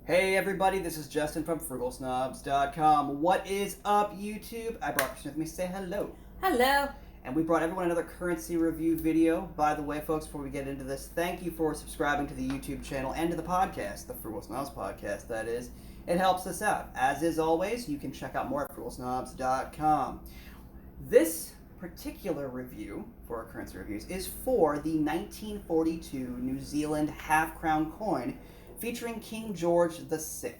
Hey everybody, this is Justin from FrugalSnobs.com. What is up, YouTube? I brought Christian with me to say hello. Hello. And we brought everyone another currency review video. By the way, folks, before we get into this, thank you for subscribing to the YouTube channel and to the podcast, the Frugal Snobs podcast, that is. It helps us out. As is always, you can check out more at FrugalSnobs.com. This particular review for our currency reviews is for the 1942 New Zealand half-crown coin featuring King George VI.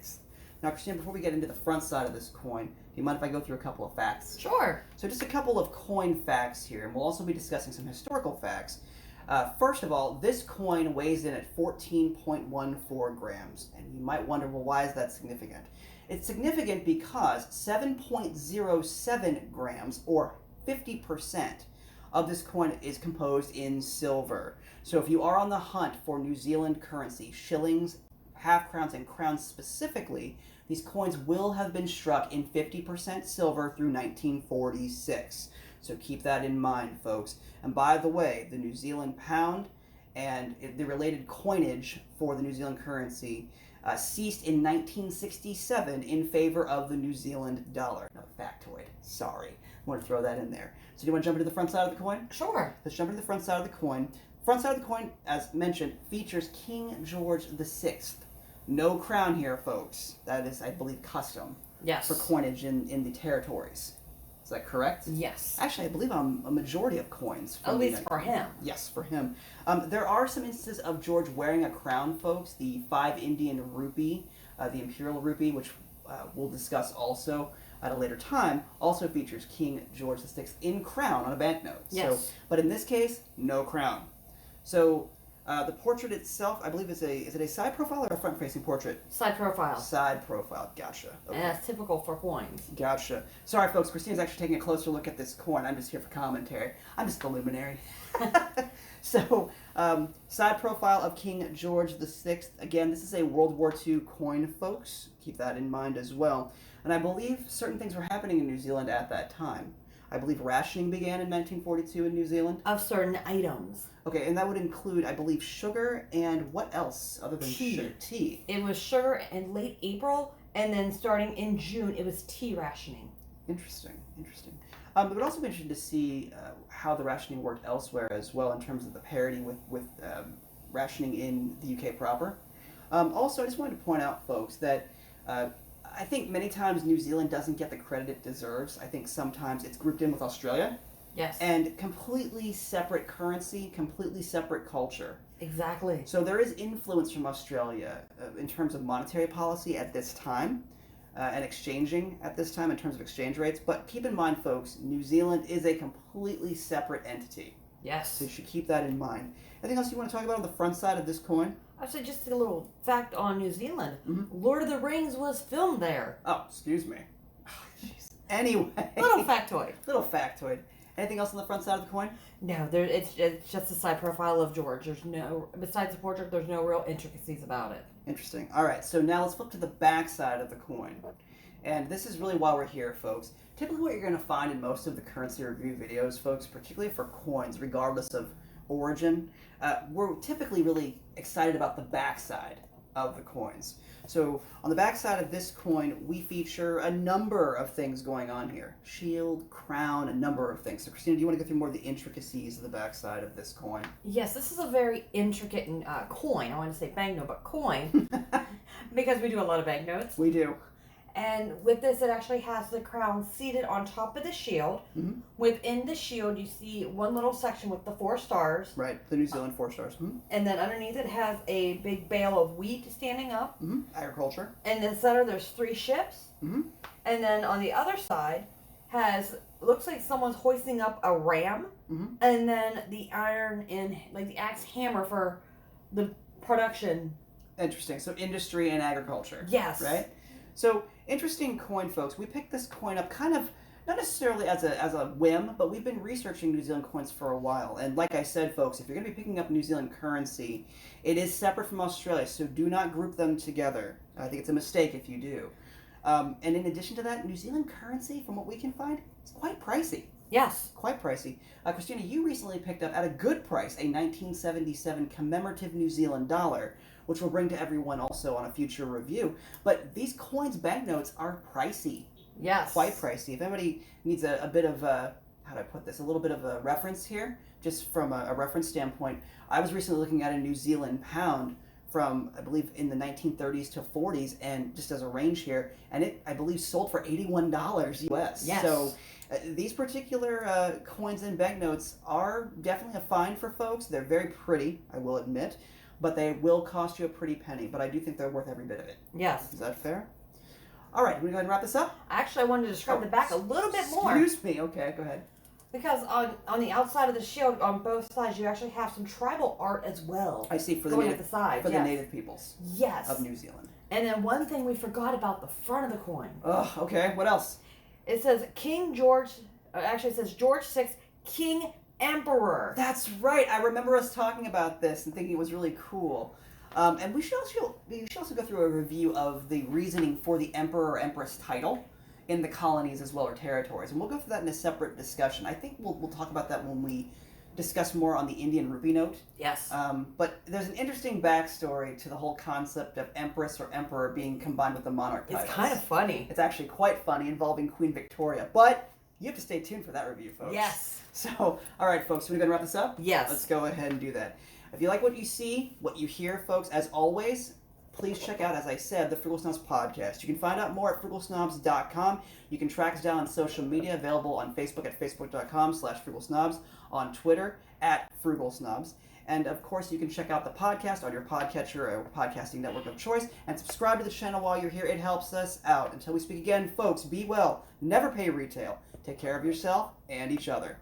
Now, Christine, before we get into the front side of this coin, do you mind if I go through a couple of facts? Sure. So just a couple of coin facts here, and we'll also be discussing some historical facts. First of all, this coin weighs in at 14.14 grams, and you might wonder, well, why is that significant? It's significant because 7.07 grams, or 50%, of this coin is composed in silver. So if you are on the hunt for New Zealand currency, shillings, half crowns, and crowns specifically, these coins will have been struck in 50% silver through 1946. So keep that in mind, folks. And by the way, the New Zealand pound and the related coinage for the New Zealand currency ceased in 1967 in favor of the New Zealand dollar. Another factoid. Sorry. I want to throw that in there. So do you want to jump into the front side of the coin? Sure. Let's jump into the front side of the coin. Front side of the coin, as mentioned, features King George VI. No crown here, folks. That is, I believe, custom. Yes. For coinage in the territories. Is that correct? Yes. Actually, I believe I'm a majority of coins. At least for him. Yes, for him. There are some instances of George wearing a crown, folks. The 5 Indian rupee, the imperial rupee, which we'll discuss also at a later time, also features King George VI in crown on a banknote. Yes. So, but in this case, no crown. So the portrait itself, I believe, is it a side profile or a front-facing portrait? Side profile. Side profile. Gotcha. Okay. And that's typical for coins. Gotcha. Sorry, folks. Christina's actually taking a closer look at this coin. I'm just here for commentary. I'm just the luminary. So, side profile of King George VI. Again, this is a World War II coin, folks. Keep that in mind as well. And I believe certain things were happening in New Zealand at that time. I believe rationing began in 1942 in New Zealand. Of certain items. Okay, and that would include, I believe, sugar and what else other than sugar? Tea. It was sugar in late April, and then starting in June, it was tea rationing. Interesting. It would also be interesting to see how the rationing worked elsewhere as well in terms of the parity with rationing in the UK proper. Also, I just wanted to point out, folks, that I think many times New Zealand doesn't get the credit it deserves. I think sometimes it's grouped in with Australia. Yes. And completely separate currency, completely separate culture. Exactly. So there is influence from Australia in terms of monetary policy at this time and exchanging at this time in terms of exchange rates. But keep in mind, folks, New Zealand is a completely separate entity. Yes. So you should keep that in mind. Anything else you want to talk about on the front side of this coin? Actually, just a little fact on New Zealand. Mm-hmm. Lord of the Rings was filmed there. Oh, excuse me. Anyway. Little factoid. Anything else on the front side of the coin? No, it's just a side profile of George. There's no, besides the portrait, there's no real intricacies about it. Interesting. All right, so now let's flip to the back side of the coin. And this is really why we're here, folks. Typically what you're going to find in most of the currency review videos, folks, particularly for coins, regardless of origin, we're typically really excited about the back side of the coins. So on the back side of this coin, we feature a number of things going on here. Shield, crown, a number of things. So Christina, do you want to go through more of the intricacies of the back side of this coin? Yes, this is a very intricate coin. I want to say banknote, but coin. Because we do a lot of banknotes. We do. And with this, it actually has the crown seated on top of the shield. Mm-hmm. Within the shield, you see one little section with the 4 stars. Right, the New Zealand 4 stars. Mm-hmm. And then underneath it has a big bale of wheat standing up. Mm-hmm. Agriculture. In the center, there's 3 ships. Mm-hmm. And then on the other side looks like someone's hoisting up a ram. Mm-hmm. And then the iron and like the axe hammer for the production. Interesting. So industry and agriculture. Yes. Right? So interesting coin, folks. We picked this coin up kind of not necessarily as a whim, but we've been researching New Zealand coins for a while. And like I said, folks, if you're going to be picking up New Zealand currency, it is separate from Australia, so do not group them together. I think it's a mistake if you do. And in addition to that, New Zealand currency, from what we can find, is quite pricey. Yes. Quite pricey. Christina, you recently picked up at a good price a 1977 commemorative New Zealand dollar, which we'll bring to everyone also on a future review. But these coins, banknotes, are pricey. Yes. Quite pricey. If anybody needs a bit of a, how do I put this, a little bit of a reference here, just from a reference standpoint, I was recently looking at a New Zealand pound from, I believe, in the 1930s to 40s, and just as a range here, and it, I believe, sold for $81 US. Yes. So these particular coins and banknotes are definitely a find for folks. They're very pretty, I will admit, but they will cost you a pretty penny, but I do think they're worth every bit of it. Yes. Is that fair? All right, we go ahead and wrap this up? Actually, I wanted to describe the back a little bit more. Excuse me. Okay, go ahead. Because on the outside of the shield, on both sides, you actually have some tribal art as well. I see, for the going native, at the sides, for yes. the native peoples Yes. of New Zealand. And then one thing we forgot about the front of the coin. Oh, okay. What else? It says King George. Actually, it says George VI, King Emperor. That's right. I remember us talking about this and thinking it was really cool. And we should also go through a review of the reasoning for the emperor or empress title in the colonies as well, or territories, and we'll go through that in a separate discussion. I think we'll talk about that when we discuss more on the Indian rupee note. Yes. But there's an interesting backstory to the whole concept of empress or emperor being combined with the monarch titles. It's kind of funny. It's actually quite funny, involving Queen Victoria. But you have to stay tuned for that review, folks. Yes. So, all right, folks, we're going to wrap this up? Yes. Let's go ahead and do that. If you like what you see, what you hear, folks, as always, please check out, as I said, the Frugal Snobs podcast. You can find out more at frugalsnobs.com. You can track us down on social media, available on Facebook at facebook.com/frugalsnobs, on Twitter at frugalsnobs. And, of course, you can check out the podcast on your podcatcher or podcasting network of choice, and subscribe to the channel while you're here. It helps us out. Until we speak again, folks, be well. Never pay retail. Take care of yourself and each other.